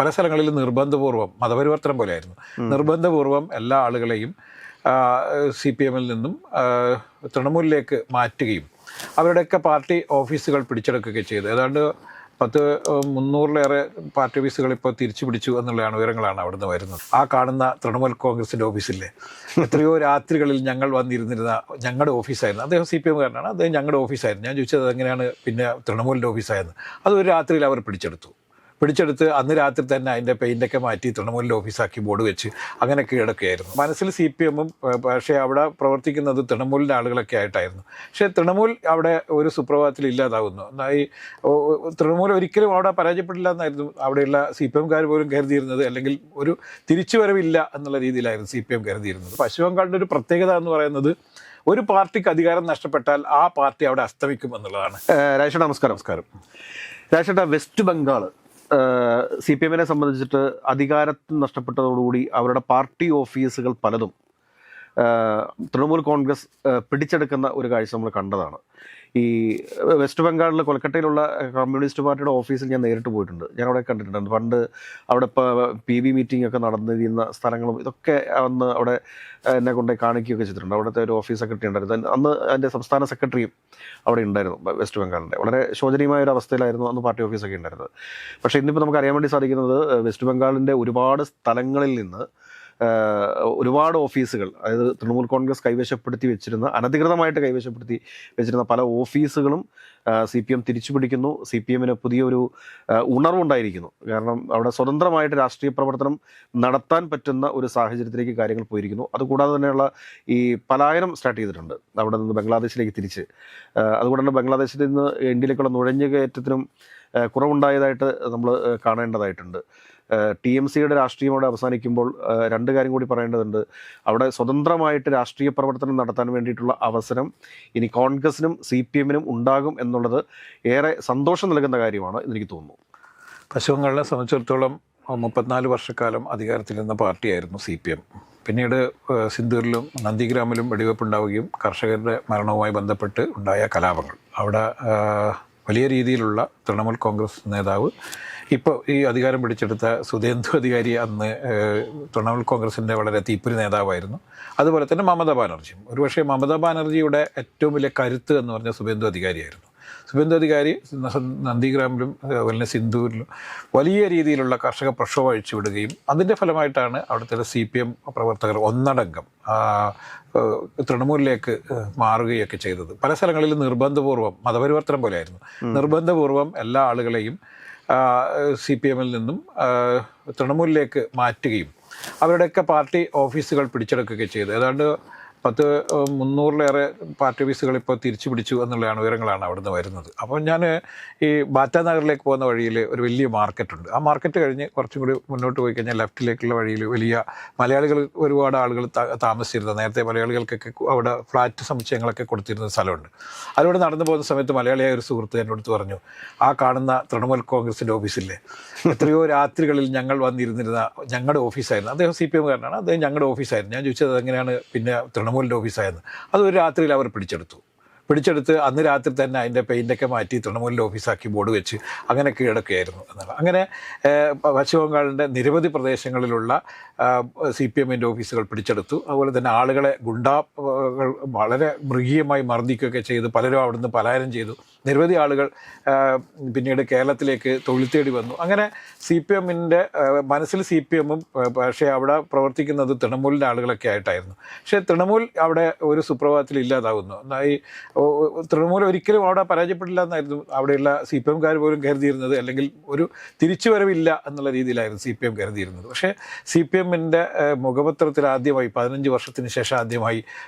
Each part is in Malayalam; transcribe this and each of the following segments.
പല സ്ഥലങ്ങളിൽ നിർബന്ധപൂർവ്വം മതപരിവർത്തനം പോലെയായിരുന്നു. നിർബന്ധപൂർവ്വം എല്ലാ ആളുകളെയും CPM-ൽ നിന്നും തൃണമൂലിലേക്ക് മാറ്റുകയും അവരുടെയൊക്കെ പാർട്ടി ഓഫീസുകൾ പിടിച്ചെടുക്കുകയൊക്കെ ചെയ്തു. ഏതാണ്ട് 300-ലേറെ പാർട്ടി ഓഫീസുകൾ ഇപ്പോൾ തിരിച്ചു പിടിച്ചു എന്നുള്ളതാണ് വിവരങ്ങളാണ് അവിടുന്ന് വരുന്നത്. ആ കാണുന്ന തൃണമൂൽ കോൺഗ്രസിൻ്റെ ഓഫീസില്ലേ, എത്രയോ രാത്രികളിൽ ഞങ്ങൾ വന്നിരുന്നിരുന്ന ഞങ്ങളുടെ ഓഫീസായിരുന്നു. അദ്ദേഹം CPM-കാരനാണ്, അദ്ദേഹം ഞങ്ങളുടെ ഓഫീസായിരുന്നു. ഞാൻ ചോദിച്ചത് എങ്ങനെയാണ് പിന്നെ തൃണമൂലിൻ്റെ ഓഫീസായിരുന്നു. അത് ഒരു രാത്രിയിൽ അവർ പിടിച്ചെടുത്ത് അന്ന് രാത്രി തന്നെ അതിൻ്റെ പെയിൻ്റൊക്കെ മാറ്റി തൃണമൂലിൻ്റെ ഓഫീസാക്കി ബോർഡ് വെച്ച് അങ്ങനെ കീഴടക്കുകയായിരുന്നു. മനസ്സിൽ CPM-ഉം, പക്ഷേ അവിടെ പ്രവർത്തിക്കുന്നത് തൃണമൂലിൻ്റെ ആളുകളൊക്കെ ആയിട്ടായിരുന്നു. പക്ഷേ തൃണമൂൽ അവിടെ ഒരു സുപ്രഭാതത്തിൽ ഇല്ലാതാവുന്നു. ഈ തൃണമൂൽ ഒരിക്കലും അവിടെ പരാജയപ്പെടില്ല എന്നായിരുന്നു അവിടെയുള്ള CPM-കാർ പോലും കരുതിയിരുന്നത്. അല്ലെങ്കിൽ ഒരു തിരിച്ചുവരവില്ല എന്നുള്ള രീതിയിലായിരുന്നു CPM കരുതിയിരുന്നത്. പശ്ചിമ ബംഗാളിൻ്റെ ഒരു പ്രത്യേകത എന്ന് പറയുന്നത് ഒരു പാർട്ടിക്ക് അധികാരം നഷ്ടപ്പെട്ടാൽ ആ പാർട്ടി അവിടെ അസ്തമിക്കും എന്നുള്ളതാണ്. രാജേഷ് നമസ്കാരം. രാജേഷ്, വെസ്റ്റ് ബംഗാൾ CPM-നെ സംബന്ധിച്ചിട്ട് അധികാരത്തിൽ നഷ്ടപ്പെട്ടതോടുകൂടി അവരുടെ പാർട്ടി ഓഫീസുകൾ പലതും തൃണമൂൽ കോൺഗ്രസ് പിടിച്ചെടുക്കുന്ന ഒരു കാഴ്ച നമ്മൾ കണ്ടതാണ്. ഈ വെസ്റ്റ് ബംഗാളിൽ കൊൽക്കട്ടയിലുള്ള കമ്മ്യൂണിസ്റ്റ് പാർട്ടിയുടെ ഓഫീസിൽ ഞാൻ നേരിട്ട് പോയിട്ടുണ്ട്. ഞാൻ അവിടെ കണ്ടിട്ടുണ്ട്. പണ്ട് അവിടെ ഇപ്പോൾ PB മീറ്റിംഗ് ഒക്കെ നടന്നിരുന്ന സ്ഥലങ്ങളും ഇതൊക്കെ അന്ന് അവിടെ എന്നെ കൊണ്ട് കാണിക്കുകയൊക്കെ ചെയ്തിട്ടുണ്ട്. അവിടുത്തെ ഒരു ഓഫീസ് സെക്രട്ടറി ഉണ്ടായിരുന്നു. അന്ന് അതിൻ്റെ സംസ്ഥാന സെക്രട്ടറിയും അവിടെ ഉണ്ടായിരുന്നു. വെസ്റ്റ് ബംഗാളിൻ്റെ വളരെ ശോചനീയമായ ഒരു അവസ്ഥയിലായിരുന്നു അന്ന് പാർട്ടി ഓഫീസൊക്കെ ഉണ്ടായിരുന്നത്. പക്ഷേ ഇന്നിപ്പോൾ നമുക്ക് അറിയാൻ വേണ്ടി സാധിക്കുന്നത് വെസ്റ്റ് ബംഗാളിൻ്റെ ഒരുപാട് സ്ഥലങ്ങളിൽ നിന്ന് ഒരുപാട് ഓഫീസുകൾ, അതായത് തൃണമൂൽ കോൺഗ്രസ് കൈവശപ്പെടുത്തി വെച്ചിരുന്ന, അനധികൃതമായിട്ട് കൈവശപ്പെടുത്തി വെച്ചിരുന്ന പല ഓഫീസുകളും CPM തിരിച്ചു പിടിക്കുന്നു. CPM-ന് പുതിയൊരു ഉണർവുണ്ടായിരിക്കുന്നു. കാരണം അവിടെ സ്വതന്ത്രമായിട്ട് രാഷ്ട്രീയ പ്രവർത്തനം നടത്താൻ പറ്റുന്ന ഒരു സാഹചര്യത്തിലേക്ക് കാര്യങ്ങൾ പോയിരിക്കുന്നു. അതുകൂടാതെ തന്നെയുള്ള ഈ പലായനം സ്റ്റാർട്ട് ചെയ്തിട്ടുണ്ട് അവിടെ നിന്ന് ബംഗ്ലാദേശിലേക്ക് തിരിച്ച്. അതുകൊണ്ട് തന്നെ ബംഗ്ലാദേശിൽ നിന്ന് ഇന്ത്യയിലേക്കുള്ള നുഴഞ്ഞുകയറ്റത്തിനും കുറവുണ്ടായതായിട്ട് നമ്മൾ കാണേണ്ടതായിട്ടുണ്ട്. TMCയുടെ രാഷ്ട്രീയം അവിടെ അവസാനിക്കുമ്പോൾ രണ്ട് കാര്യം കൂടി പറയേണ്ടതുണ്ട്. അവിടെ സ്വതന്ത്രമായിട്ട് രാഷ്ട്രീയ പ്രവർത്തനം നടത്താൻ വേണ്ടിയിട്ടുള്ള അവസരം ഇനി കോൺഗ്രസിനും CPM-നും ഉണ്ടാകും എന്നുള്ളത് ഏറെ സന്തോഷം നൽകുന്ന കാര്യമാണ് എന്നെനിക്ക് തോന്നുന്നു. പശ്ചിമ ബംഗാളിനെ സംബന്ധിച്ചിടത്തോളം 34 വർഷക്കാലം അധികാരത്തിലിരുന്ന പാർട്ടിയായിരുന്നു CPM. പിന്നീട് സിന്ദൂരിലും നന്ദിഗ്രാമിലും വെടിവെപ്പുണ്ടാവുകയും കർഷകരുടെ മരണവുമായി ബന്ധപ്പെട്ട് ഉണ്ടായ കലാപങ്ങൾ, അവിടെ വലിയ രീതിയിലുള്ള തൃണമൂൽ കോൺഗ്രസ് നേതാവ് ഇപ്പോൾ ഈ അധികാരം പിടിച്ചെടുത്ത സുധേന്ദു അധികാരി അന്ന് തൃണമൂൽ കോൺഗ്രസിൻ്റെ വളരെ തീപ്പൊരി നേതാവായിരുന്നു. അതുപോലെ തന്നെ മമതാ ബാനർജിയും. ഒരുപക്ഷെ മമതാ ബാനർജിയുടെ ഏറ്റവും വലിയ കരുത്ത് എന്ന് പറഞ്ഞാൽ സുധേന്ദു അധികാരിയായിരുന്നു. സുധേന്ദു അധികാരി നന്ദിഗ്രാമിലും അതുപോലെ തന്നെ സിന്ദൂരിലും വലിയ രീതിയിലുള്ള കർഷക പ്രക്ഷോഭം അഴിച്ചുവിടുകയും അതിൻ്റെ ഫലമായിട്ടാണ് അവിടുത്തെ CPM പ്രവർത്തകർ ഒന്നടങ്കം തൃണമൂലിലേക്ക് മാറുകയൊക്കെ ചെയ്തത്. പല സ്ഥലങ്ങളിലും നിർബന്ധപൂർവ്വം മതപരിവർത്തനം പോലെയായിരുന്നു. നിർബന്ധപൂർവ്വം എല്ലാ ആളുകളെയും CPM-ൽ നിന്നും തൃണമൂലിലേക്ക് മാറ്റുകയും അവരുടെയൊക്കെ പാർട്ടി ഓഫീസുകൾ പിടിച്ചെടുക്കുകയൊക്കെ ചെയ്തു. ഏതാണ്ട് 300-ലേറെ പാർട്ടി ഓഫീസുകൾ ഇപ്പോൾ തിരിച്ചു പിടിച്ചു എന്നുള്ളതാണ് വിവരങ്ങളാണ് അവിടുന്ന് വരുന്നത്. അപ്പോൾ ഞാൻ ഈ ബാറ്റ നഗറിലേക്ക് പോകുന്ന വഴിയിൽ ഒരു വലിയ മാർക്കറ്റുണ്ട്. ആ മാർക്കറ്റ് കഴിഞ്ഞ് കുറച്ചും കൂടി മുന്നോട്ട് പോയി കഴിഞ്ഞാൽ ലെഫ്റ്റിലേക്കുള്ള വഴിയിൽ വലിയ മലയാളികൾ ഒരുപാട് ആളുകൾ താമസിച്ചിരുന്ന, നേരത്തെ മലയാളികൾക്കൊക്കെ അവിടെ ഫ്ലാറ്റ് സമുച്ചയങ്ങളൊക്കെ കൊടുത്തിരുന്ന സ്ഥലമുണ്ട്. അതിലൂടെ നടന്നു പോകുന്ന സമയത്ത് മലയാളിയായ ഒരു സുഹൃത്ത് എന്നോട് പറഞ്ഞു, ആ കാണുന്ന തൃണമൂൽ കോൺഗ്രസിൻ്റെ ഓഫീസില്ലേ, എത്രയോ രാത്രികളിൽ ഞങ്ങൾ വന്നിരുന്നിരുന്ന ഞങ്ങളുടെ ഓഫീസായിരുന്നു. അദ്ദേഹം CPM-കാരനാണ്, അദ്ദേഹം ഞങ്ങളുടെ ഓഫീസായിരുന്നു. ഞാൻ ചോദിച്ചത് എങ്ങനെയാണ് പിന്നെ തൃണമൂലിൻ്റെ ഓഫീസായിരുന്നു. അത് ഒരു രാത്രിയിൽ അവർ പിടിച്ചെടുത്ത് അന്ന് രാത്രി തന്നെ അതിൻ്റെ പെയിൻ്റൊക്കെ മാറ്റി തൃണമൂലിൻ്റെ ഓഫീസാക്കി ബോർഡ് വെച്ച് അങ്ങനെ കീഴടക്കുകയായിരുന്നു എന്നാണ്. അങ്ങനെ പശ്ചിമ ബംഗാളിൻ്റെ നിരവധി പ്രദേശങ്ങളിലുള്ള CPM-ൻ്റെ ഓഫീസുകൾ പിടിച്ചെടുത്തു. അതുപോലെ തന്നെ ആളുകളെ ഗുണ്ടാകൾ വളരെ മൃഗീയമായി മർദ്ദിക്കുകയൊക്കെ ചെയ്ത് പലരും അവിടുന്ന് പലായനം ചെയ്തു. നിരവധി ആളുകൾ പിന്നീട് കേരളത്തിലേക്ക് തൊഴിൽ തേടി വന്നു. അങ്ങനെ CPM-ൻ്റെ മനസ്സിൽ CPM-ഉം, പക്ഷേ അവിടെ പ്രവർത്തിക്കുന്നത് തൃണമൂലിൻ്റെ ആളുകളൊക്കെ ആയിട്ടായിരുന്നു. പക്ഷേ തൃണമൂൽ അവിടെ ഒരു സുപ്രഭാതത്തിൽ ഇല്ലാതാവുന്നു. ഈ തൃണമൂൽ ഒരിക്കലും അവിടെ പരാജയപ്പെടില്ല എന്നായിരുന്നു അവിടെയുള്ള CPM-കാർ പോലും കരുതിയിരുന്നത്. അല്ലെങ്കിൽ ഒരു തിരിച്ചുവരവില്ല എന്നുള്ള രീതിയിലായിരുന്നു CPM കരുതിയിരുന്നത്. പക്ഷേ CPM-ൻ്റെ മുഖപത്രത്തിൽ ആദ്യമായി 15 വർഷത്തിന് ശേഷം ആദ്യമായി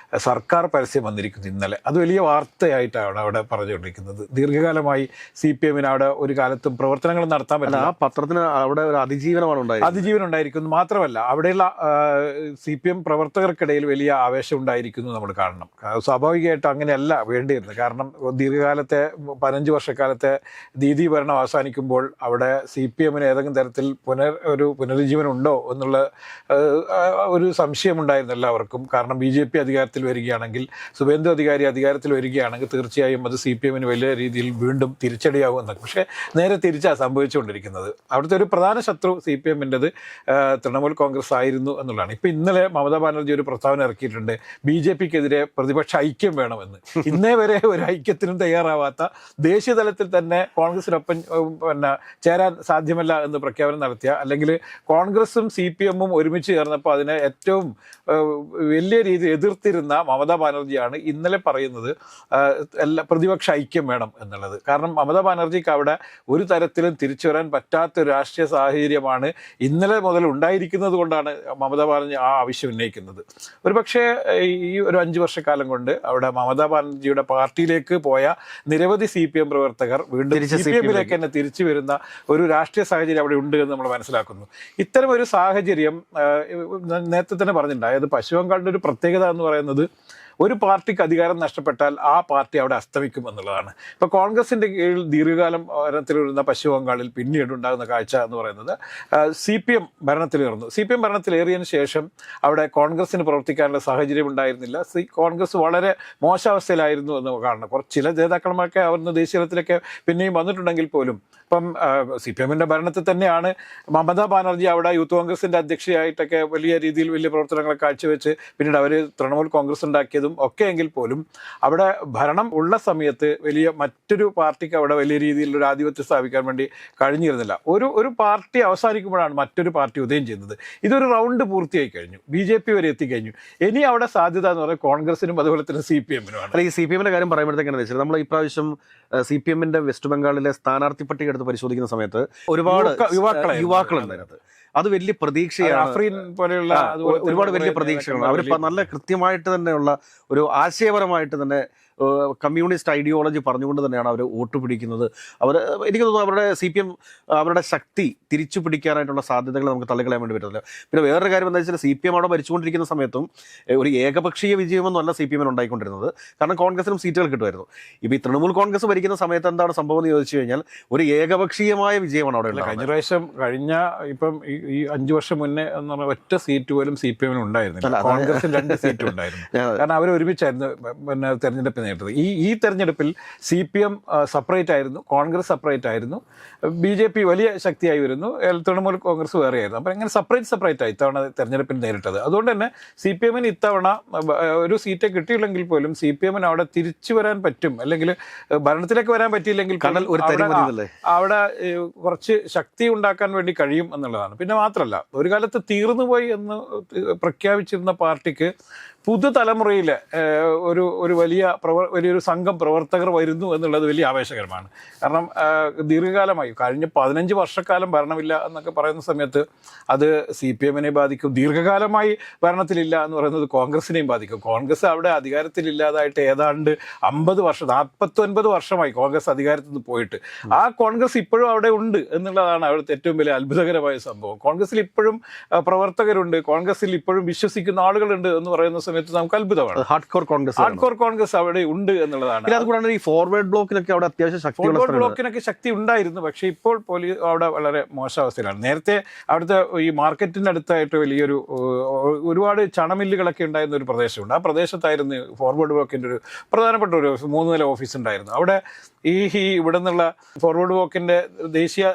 സർക്കാർ പരസ്യം വന്നിരിക്കുന്നു ഇന്നലെ. അത് വലിയ വാർത്തയായിട്ടാണ് അവിടെ പറഞ്ഞുകൊണ്ടിരിക്കുന്നത്. ദീർഘകാലമായി CPM-ന് അവിടെ ഒരു കാലത്തും പ്രവർത്തനങ്ങൾ നടത്താൻ പറ്റില്ല. ആ പത്രത്തിന് അവിടെ ഒരു അതിജീവനം ഉണ്ടായിരിക്കുന്നു. മാത്രമല്ല അവിടെയുള്ള CPM പ്രവർത്തകർക്കിടയിൽ വലിയ ആവേശം ഉണ്ടായിരിക്കുന്നു നമ്മൾ കാണണം. സ്വാഭാവികമായിട്ടും അങ്ങനെയല്ല വേണ്ടിയിരുന്നത്. കാരണം ദീർഘകാലത്തെ 15 വർഷക്കാലത്തെ ദീദി ഭരണം അവസാനിക്കുമ്പോൾ അവിടെ CPM-ന് ഏതെങ്കിലും തരത്തിൽ പുനരുജ്ജീവനം ഉണ്ടോ എന്നുള്ള ഒരു സംശയമുണ്ടായിരുന്നു എല്ലാവർക്കും. കാരണം BJP അധികാരത്തിൽ വരികയാണെങ്കിൽ, സുവേന്ദു അധികാരി അധികാരത്തിൽ വരികയാണെങ്കിൽ തീർച്ചയായും അത് CPM-ന് വലിയ രീതിയിൽ വീണ്ടും തിരിച്ചടിയാകുമെന്നൊക്കെ. പക്ഷേ നേരെ തിരിച്ചാണ് സംഭവിച്ചുകൊണ്ടിരിക്കുന്നത്. അവിടുത്തെ ഒരു പ്രധാന ശത്രു CPM-ൻ്റെത് തൃണമൂൽ കോൺഗ്രസ് ആയിരുന്നു എന്നുള്ളതാണ്. ഇപ്പം ഇന്നലെ മമതാ ബാനർജി ഒരു പ്രസ്താവന ഇറക്കിയിട്ടുണ്ട്, BJP-ക്കെതിരെ പ്രതിപക്ഷ ഐക്യം വേണമെന്ന്. ഇന്നേ വരെ ഒരു ഐക്യത്തിനും തയ്യാറാവാത്ത, ദേശീയ തലത്തിൽ തന്നെ കോൺഗ്രസിനൊപ്പം ചേരാൻ സാധ്യമല്ല എന്ന് പ്രഖ്യാപനം നടത്തിയ, അല്ലെങ്കിൽ കോൺഗ്രസും CPM-ഉം ഒരുമിച്ച് ചേർന്നപ്പോൾ അതിനെ ഏറ്റവും വലിയ രീതിയിൽ എതിർത്തിരുന്ന മമതാ ബാനർജിയാണ് ഇന്നലെ പറയുന്നത് പ്രതിപക്ഷ ഐക്യം വേണം എന്നുള്ളത്. കാരണം മമതാ ബാനർജിക്ക് അവിടെ ഒരു തരത്തിലും തിരിച്ചു വരാൻ പറ്റാത്തൊരു രാഷ്ട്രീയ സാഹചര്യമാണ് ഇന്നലെ മുതൽ ഉണ്ടായിരിക്കുന്നത് കൊണ്ടാണ് മമതാ ബാനർജി ആ ആവശ്യം ഉന്നയിക്കുന്നത്. ഒരു പക്ഷേ ഈ ഒരു 5 വർഷക്കാലം കൊണ്ട് അവിടെ മമതാ ബാനർജിയുടെ പാർട്ടിയിലേക്ക് പോയ നിരവധി CPM പ്രവർത്തകർ വീണ്ടും CPM-ലേക്ക് തന്നെ തിരിച്ചു വരുന്ന ഒരു രാഷ്ട്രീയ സാഹചര്യം അവിടെ ഉണ്ട് എന്ന് നമ്മൾ മനസ്സിലാക്കുന്നു. ഇത്തരം ഒരു സാഹചര്യം നേരത്തെ തന്നെ പറഞ്ഞിട്ടുണ്ട്. അതായത് പശ്ചിമ ബംഗാളിൻ്റെ ഒരു പ്രത്യേകത എന്ന് പറയുന്നത്, ഒരു പാർട്ടിക്ക് അധികാരം നഷ്ടപ്പെട്ടാൽ ആ പാർട്ടി അവിടെ അസ്തമിക്കും എന്നുള്ളതാണ്. ഇപ്പോൾ കോൺഗ്രസിൻ്റെ കീഴിൽ ദീർഘകാലം ഭരണത്തിലിരുന്ന പശ്ചിമ ബംഗാളിൽ പിന്നീട് ഉണ്ടാകുന്ന കാഴ്ച എന്ന് പറയുന്നത് CPM ഭരണത്തിലേറുന്നു. CPM ഭരണത്തിലേറിയതിന് ശേഷം അവിടെ കോൺഗ്രസിന് പ്രവർത്തിക്കാനുള്ള സാഹചര്യം ഉണ്ടായിരുന്നില്ല. കോൺഗ്രസ് വളരെ മോശാവസ്ഥയിലായിരുന്നു എന്ന് കാണണം. ചില നേതാക്കന്മാരൊക്കെ അവിടുന്ന് ദേശീയ തലത്തിലൊക്കെ പിന്നെയും വന്നിട്ടുണ്ടെങ്കിൽ പോലും ഇപ്പം CPM-ൻ്റെ ഭരണത്തിൽ തന്നെയാണ് മമതാ ബാനർജി അവിടെ യൂത്ത് കോൺഗ്രസിൻ്റെ അധ്യക്ഷയായിട്ടൊക്കെ വലിയ രീതിയിൽ വലിയ പ്രവർത്തനങ്ങൾ കാഴ്ചവെച്ച് പിന്നീട് അവർ തൃണമൂൽ കോൺഗ്രസ് ഉണ്ടാക്കിയതും ഒക്കെ എങ്കിൽ പോലും അവിടെ ഭരണം ഉള്ള സമയത്ത് മറ്റൊരു പാർട്ടിക്ക് അവിടെ വലിയ രീതിയിലൊരു ആധിപത്യം സ്ഥാപിക്കാൻ വേണ്ടി കഴിഞ്ഞിരുന്നില്ല. ഒരു പാർട്ടി അവസാനിക്കുമ്പോഴാണ് മറ്റൊരു പാർട്ടി ഉദയം ചെയ്യുന്നത്. ഇതൊരു റൗണ്ട് പൂർത്തിയായി കഴിഞ്ഞു, BJP വരെ എത്തിക്കഴിഞ്ഞു. ഇനി അവിടെ സാധ്യത എന്ന് പറയുന്നത് കോൺഗ്രസിനും അതുപോലെ തന്നെ CPM-നുമാണ്. അല്ല, ഈ CPM-ന്റെ കാര്യം പറയുമ്പോഴത്തേക്കാണെന്ന് വെച്ചാൽ നമ്മൾ ഇപ്രാവശ്യം CPM-ന്റെ വെസ്റ്റ് ബംഗാളിലെ സ്ഥാനാർത്ഥി പട്ടിക എടുത്ത് പരിശോധിക്കുന്ന സമയത്ത് ഒരുപാട് യുവാക്കളുണ്ടായിരുന്നു. അത് വലിയ പ്രതീക്ഷയാണ്, പോലെയുള്ള ഒരുപാട് വലിയ പ്രതീക്ഷകളാണ്. അവർ നല്ല കൃത്യമായിട്ട് തന്നെയുള്ള ഒരു ആശയപരമായിട്ട് തന്നെ കമ്മ്യൂണിസ്റ്റ് ഐഡിയോളജി പറഞ്ഞുകൊണ്ട് തന്നെയാണ് അവർ വോട്ട് പിടിക്കുന്നത്. എനിക്ക് തോന്നുന്നു അവരുടെ CPM അവരുടെ ശക്തി തിരിച്ചു പിടിക്കാനായിട്ടുള്ള സാധ്യതകൾ നമുക്ക് തള്ളിക്കളയാൻ വേണ്ടി പറ്റില്ല. പിന്നെ വേറൊരു കാര്യം എന്താ വെച്ചാൽ CPM അവിടെ ഭരിച്ചുകൊണ്ടിരിക്കുന്ന സമയത്തും ഒരു ഏകപക്ഷീയ വിജയമൊന്നുമല്ല CPM-ന് ഉണ്ടായിക്കൊണ്ടിരുന്നത്. കാരണം കോൺഗ്രസിനും സീറ്റുകൾ കിട്ടുമായിരുന്നു. ഇപ്പോൾ ഈ തൃണമൂൽ കോൺഗ്രസ് ഭരിക്കുന്ന സമയത്ത് എന്താണ് സംഭവം എന്ന് ചോദിച്ചു കഴിഞ്ഞാൽ ഒരു ഏകപക്ഷീയമായ വിജയമാണ് അവിടെ ഉണ്ടായത്. ഇപ്പം ഈ 5 വർഷം മുന്നേ എന്ന് പറഞ്ഞാൽ ഒറ്റ സീറ്റ് പോലും CPM-ന് ഉണ്ടായിരുന്നില്ല. കോൺഗ്രസിന് 2 സീറ്റ് ഉണ്ടായിരുന്നു. കാരണം അവർ ഒരുമിച്ചായിരുന്നു തെരഞ്ഞെടുപ്പ്. ഈ തെരഞ്ഞെടുപ്പിൽ CPM സെപ്പറേറ്റ് ആയിരുന്നു, കോൺഗ്രസ് സെപ്പറേറ്റ് ആയിരുന്നു, BJP വലിയ ശക്തിയായി വരുന്നു, തൃണമൂൽ കോൺഗ്രസ് വേറെയായിരുന്നു. അപ്പം ഇങ്ങനെ സെപ്പറേറ്റ് ആയി ഇത്തവണ തെരഞ്ഞെടുപ്പിൽ നേരിട്ടത്. അതുകൊണ്ട് തന്നെ CPM-ന് ഇത്തവണ ഒരു സീറ്റ് കിട്ടിയില്ലെങ്കിൽ പോലും CPM-ന് അവിടെ തിരിച്ചു വരാൻ പറ്റും, അല്ലെങ്കിൽ ഭരണത്തിലേക്ക് വരാൻ പറ്റിയില്ലെങ്കിൽ അവിടെ കുറച്ച് ശക്തി ഉണ്ടാക്കാൻ വേണ്ടി കഴിയും എന്നുള്ളതാണ്. പിന്നെ മാത്രമല്ല, ഒരു കാലത്ത് തീർന്നുപോയി എന്ന് പ്രഖ്യാപിച്ചിരുന്ന പാർട്ടിക്ക് പുതുതലമുറയിലെ ഒരു വലിയൊരു സംഘം പ്രവർത്തകർ വരുന്നു എന്നുള്ളത് വലിയ ആവേശകരമാണ്. കാരണം ദീർഘകാലമായി കഴിഞ്ഞ 15 വർഷക്കാലം ഭരണമില്ല എന്നൊക്കെ പറയുന്ന സമയത്ത് അത് CPM-നെ ബാധിക്കും. ദീർഘകാലമായി ഭരണത്തിലില്ല എന്ന് പറയുന്നത് കോൺഗ്രസിനെയും ബാധിക്കും. കോൺഗ്രസ് അവിടെ അധികാരത്തിലില്ലാതായിട്ട് ഏതാണ്ട് 49 വർഷമായി കോൺഗ്രസ് അധികാരത്തിൽ നിന്ന് പോയിട്ട്. ആ കോൺഗ്രസ് ഇപ്പോഴും അവിടെ ഉണ്ട് എന്നുള്ളതാണ് അവിടുത്തെ ഏറ്റവും വലിയ അത്ഭുതകരമായ സംഭവം. കോൺഗ്രസിൽ ഇപ്പോഴും പ്രവർത്തകരുണ്ട്, കോൺഗ്രസിൽ ഇപ്പോഴും വിശ്വസിക്കുന്ന ആളുകളുണ്ട് എന്ന് പറയുന്ന സമയത്ത് നമുക്ക് അത്ഭുതമാണ്. ഹാർഡ് കോർ കോൺഗ്രസ് അവിടെ ഉണ്ട് എന്നുള്ളതാണ്. അതുകൊണ്ടാണ് ഈ ഫോർവേഡ് ബ്ലോക്കിനൊക്കെ അവിടെ അത്യാവശ്യം ബ്ലോക്കിനൊക്കെ ശക്തി ഉണ്ടായിരുന്നു. പക്ഷേ ഇപ്പോൾ പോലീസ് അവിടെ വളരെ മോശാവസ്ഥയിലാണ്. നേരത്തെ അവിടുത്തെ ഈ മാർക്കറ്റിൻ്റെ അടുത്തായിട്ട് ഒരുപാട് ചണമില്ലുകളൊക്കെ ഉണ്ടായിരുന്ന ഒരു പ്രദേശമുണ്ട്. ആ പ്രദേശത്തായിരുന്നു ഫോർവേഡ് ബ്ലോക്കിൻ്റെ ഒരു പ്രധാനപ്പെട്ട ഒരു 3 നില ഓഫീസ് ഉണ്ടായിരുന്നു. അവിടെ ഇവിടെ നിന്നുള്ള ഫോർവേഡ് ബ്ലോക്കിന്റെ ദേശീയ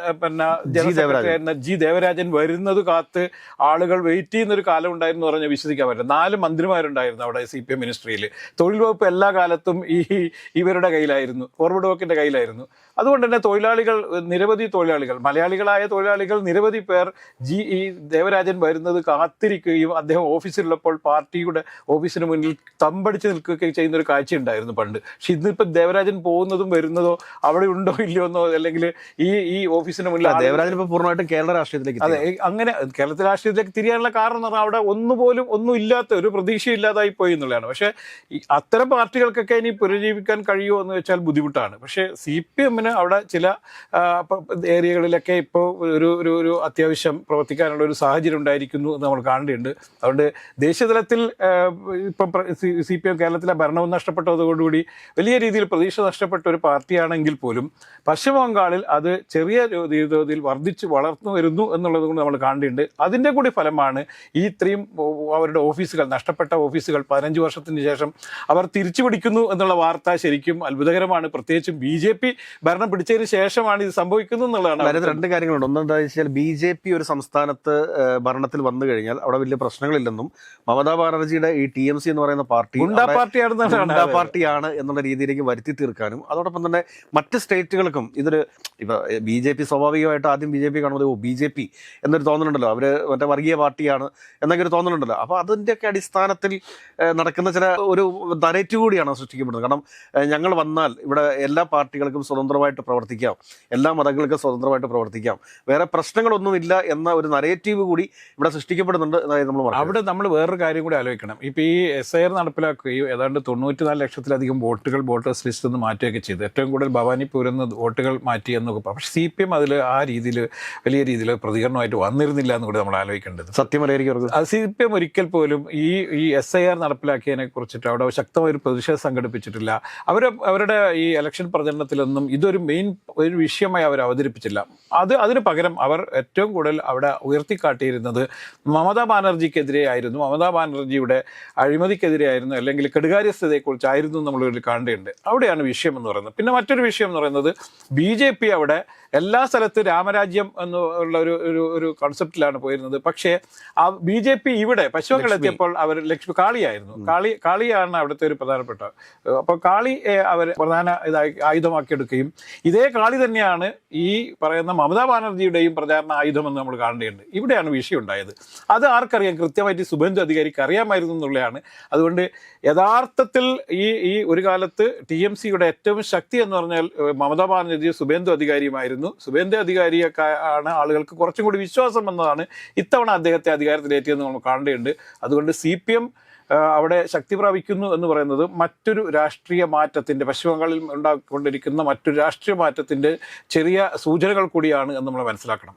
ജനറൽ സെക്രട്ടറി ജി ദേവരാജൻ വരുന്നത് കാത്ത് ആളുകൾ വെയിറ്റ് ചെയ്യുന്ന ഒരു കാലം ഉണ്ടായിരുന്നു പറഞ്ഞാൽ വിശ്വസിക്കാൻ പറ്റില്ല. 4 മന്ത്രിമാരുണ്ടായിരുന്നു അവിടെ CPM മിനിസ്ട്രിയിൽ. തൊഴിൽ വകുപ്പ് എല്ലാ കാലത്തും ഇവരുടെ കയ്യിലായിരുന്നു, ഫോർവേഡ് ബ്ലോക്കിന്റെ കയ്യിലായിരുന്നു. അതുകൊണ്ട് തന്നെ നിരവധി തൊഴിലാളികൾ, മലയാളികളായ തൊഴിലാളികൾ നിരവധി പേർ ഈ ദേവരാജൻ വരുന്നത് കാത്തിരിക്കുകയും അദ്ദേഹം ഓഫീസിലുള്ളപ്പോൾ പാർട്ടിയുടെ ഓഫീസിന് മുന്നിൽ തമ്പടിച്ച് നിൽക്കുകയൊക്കെ ചെയ്യുന്ന ഒരു കാഴ്ച ഉണ്ടായിരുന്നു പണ്ട്. പക്ഷെ ഇന്നിപ്പോൾ ദേവരാജൻ പോകുന്നതും വരുന്നതോ അവിടെ ഉണ്ടോ ഇല്ലയോ എന്നോ, അല്ലെങ്കിൽ ഈ ഓഫീസിന് മുന്നിൽ ദേവരാജൻ ഇപ്പോൾ പൂർണ്ണമായിട്ടും കേരള രാഷ്ട്രീയത്തിലേക്ക്, അതെ, അങ്ങനെ കേരളത്തിലെ രാഷ്ട്രീയത്തിലേക്ക് തിരിയാനുള്ള കാരണം എന്ന് പറഞ്ഞാൽ അവിടെ ഒന്നും ഇല്ലാത്ത ഒരു പ്രതീക്ഷയില്ലാതായി പോയി എന്നുള്ളതാണ്. പക്ഷേ അത്തരം പാർട്ടികൾക്കൊക്കെ ഇനി പുനരുജ്ജീവിക്കാൻ കഴിയുമോ എന്ന് വെച്ചാൽ ബുദ്ധിമുട്ടാണ്. പക്ഷേ CPM എമ്മിന് അവിടെ ചില ഏരിയകളിലൊക്കെ ഇപ്പോൾ ഒരു അത്യാവശ്യം പ്രവർത്തിക്കാനുള്ള ഒരു സാഹചര്യം ഉണ്ടായിരിക്കുന്നു എന്ന് നമ്മൾ കാണേണ്ടതുണ്ട്. അതുകൊണ്ട് ദേശീയതലത്തിൽ ഇപ്പം CPM കേരളത്തിലെ ഭരണവും നഷ്ടപ്പെട്ടതോടുകൂടി വലിയ രീതിയിൽ പ്രതീക്ഷ നഷ്ടപ്പെട്ട ഒരു പാർട്ടിയാണെങ്കിൽ പോലും പശ്ചിമ ബംഗാളിൽ അത് ചെറിയ തോതിൽ വളർന്നു വരുന്നു എന്നുള്ളത് കൊണ്ട് നമ്മൾ കാണേണ്ടതുണ്ട്. അതിൻ്റെ കൂടി ഫലമാണ് ഈ ഇത്രയും അവരുടെ ഓഫീസുകൾ, നഷ്ടപ്പെട്ട ഓഫീസുകൾ 15 വർഷത്തിന് ശേഷം അവർ തിരിച്ചു പിടിക്കുന്നു എന്നുള്ള വാർത്ത ശരിക്കും അത്ഭുതകരമാണ്. പ്രത്യേകിച്ചും BJP ഭരണം പിടിച്ചതിന് ശേഷമാണ് ഇത് സംഭവിക്കുന്നത് എന്നുള്ളതാണ്. അതായത് രണ്ട് കാര്യങ്ങളുണ്ട്. ഒന്നെന്താ വെച്ചാൽ BJP ഒരു സംസ്ഥാനത്ത് ഭരണത്തിൽ വന്നു കഴിഞ്ഞാൽ അവിടെ വലിയ പ്രശ്നങ്ങളില്ലെന്നും മമതാ ബാനർജിയുടെ ഈ TMC എന്ന് പറയുന്ന പാർട്ടി പാർട്ടിയാണ് എന്നുള്ള രീതിയിലേക്ക് വരുത്തി തീർക്കാനും, അതോടൊപ്പം തന്നെ മറ്റ് സ്റ്റേറ്റുകൾക്കും ഇതൊരു ഇപ്പൊ BJP സ്വാഭാവികമായിട്ട് ആദ്യം BJP കാണുമ്പോൾ BJP എന്നൊരു തോന്നലുണ്ടല്ലോ, അവര് മറ്റേ വർഗീയ പാർട്ടിയാണ് എന്നൊക്കെ ഒരു തോന്നലുണ്ടല്ലോ. അപ്പൊ അതിന്റെയൊക്കെ അടിസ്ഥാനത്തിൽ നടക്കുന്ന ചില ഒരു നരേറ്റീവ് കൂടിയാണ് സൃഷ്ടിക്കപ്പെടുന്നത്. കാരണം ഞങ്ങൾ വന്നാൽ ഇവിടെ എല്ലാ പാർട്ടികൾക്കും സ്വതന്ത്രമായിട്ട് പ്രവർത്തിക്കാം, എല്ലാ മതങ്ങൾക്കും സ്വതന്ത്രമായിട്ട് പ്രവർത്തിക്കാം, വേറെ പ്രശ്നങ്ങളൊന്നുമില്ല എന്ന ഒരു നരേറ്റീവ് കൂടി ഇവിടെ സൃഷ്ടിക്കപ്പെടുന്നുണ്ട്. അവിടെ നമ്മൾ വേറൊരു കാര്യം കൂടി ആലോചിക്കണം. ഇപ്പൊ ഈ SIR നടപ്പിലാക്കുകയും ഏതാണ്ട് 94 ലക്ഷത്തിലധികം വോട്ടേഴ്സ് ലിസ്റ്റ് നിന്ന് മാറ്റുകയൊക്കെ ചെയ്തു. ഏറ്റവും കൂടുതൽ ഭവാനിപ്പൂരിൽ നിന്ന് വോട്ടുകൾ മാറ്റി എന്നൊക്കെ. പക്ഷേ CPM അതിൽ ആ രീതിയിൽ വലിയ രീതിയിൽ പ്രതികരണമായിട്ട് വന്നിരുന്നില്ല എന്ന് കൂടി നമ്മൾ ആലോചിക്കേണ്ടത്. സത്യമല്ലായിരിക്കും. CPM ഒരിക്കൽ പോലും ഈ SIR നടപ്പിലാക്കിയതിനെ കുറിച്ചിട്ട് അവിടെ ശക്തമായൊരു പ്രതിഷേധം സംഘടിപ്പിച്ചിട്ടില്ല. അവരുടെ ഈ ഇലക്ഷൻ പ്രചരണത്തിലൊന്നും ഇതൊരു ഒരു വിഷയമായി അവർ അവതരിപ്പിച്ചില്ല. അതിന് പകരം അവർ ഏറ്റവും കൂടുതൽ അവിടെ ഉയർത്തിക്കാട്ടിയിരുന്നത് മമതാ ബാനർജിക്കെതിരെ ആയിരുന്നു, മമതാ ബാനർജിയുടെ അഴിമതിക്കെതിരെയായിരുന്നു, അല്ലെങ്കിൽ കെടുകാര്യസ്ഥതയെക്കുറിച്ചായിരുന്നു നമ്മൾ കാണേണ്ടതുണ്ട്. അവിടെയാണ് വിഷയം എന്ന് പറയുന്നത്. പിന്നെ മറ്റൊരു വിഷയം എന്ന് പറയുന്നത് BJP അവിടെ എല്ലാ സ്ഥലത്തും രാമരാജ്യം എന്നുള്ള ഒരു കോൺസെപ്റ്റിലാണ് പോയിരുന്നത്. പക്ഷേ BJP ഇവിടെ പശ്ചിമ ബംഗാളിലെത്തിയപ്പോൾ അവർ ലക്ഷ്മി കാളിയായിരുന്നു. കാളിയാണ് അവിടുത്തെ ഒരു പ്രധാനപ്പെട്ട. അപ്പോൾ കാളിയെ അവർ പ്രധാന ആയുധമാക്കിയെടുക്കുകയും ഇതേ കാളി തന്നെയാണ് ഈ പറയുന്ന മമതാ ബാനർജിയുടെയും പ്രചാരണ ആയുധമെന്ന് നമ്മൾ കാണേണ്ടതുണ്ട്. ഇവിടെയാണ് വിഷയം ഉണ്ടായത്. അത് ആർക്കറിയാം? കൃത്യമായിട്ട് സുബന്ധു അധികാരിക്ക് അറിയാമായിരുന്നു എന്നുള്ളതാണ്. അതുകൊണ്ട് യഥാർത്ഥത്തിൽ ഈ ഒരു കാലത്ത് TMCയുടെ ഏറ്റവും ശക്തി എന്ന് പറഞ്ഞാൽ മമതാ ബാനർജി സുബന്ധു അധികാരിയുമായിരുന്നു. സുബന്ധു അധികാരിയൊക്കെ ആണ് ആളുകൾക്ക് കുറച്ചും കൂടി വിശ്വാസം എന്നതാണ് ഇത്തവണ അദ്ദേഹത്തെ അധികാരത്തിലേറ്റിയെന്ന് നമ്മൾ കാണേണ്ടതുണ്ട്. അതുകൊണ്ട് CPM അവിടെ ശക്തി പ്രാപിക്കുന്നു എന്ന് പറയുന്നത് മറ്റൊരു രാഷ്ട്രീയ മാറ്റത്തിൻ്റെ, പശ്ചിമ ബംഗാളിൽ ഉണ്ടാക്കിക്കൊണ്ടിരിക്കുന്ന മറ്റൊരു രാഷ്ട്രീയ മാറ്റത്തിൻ്റെ ചെറിയ സൂചനകൾ കൂടിയാണ് എന്ന് നമ്മൾ മനസ്സിലാക്കണം.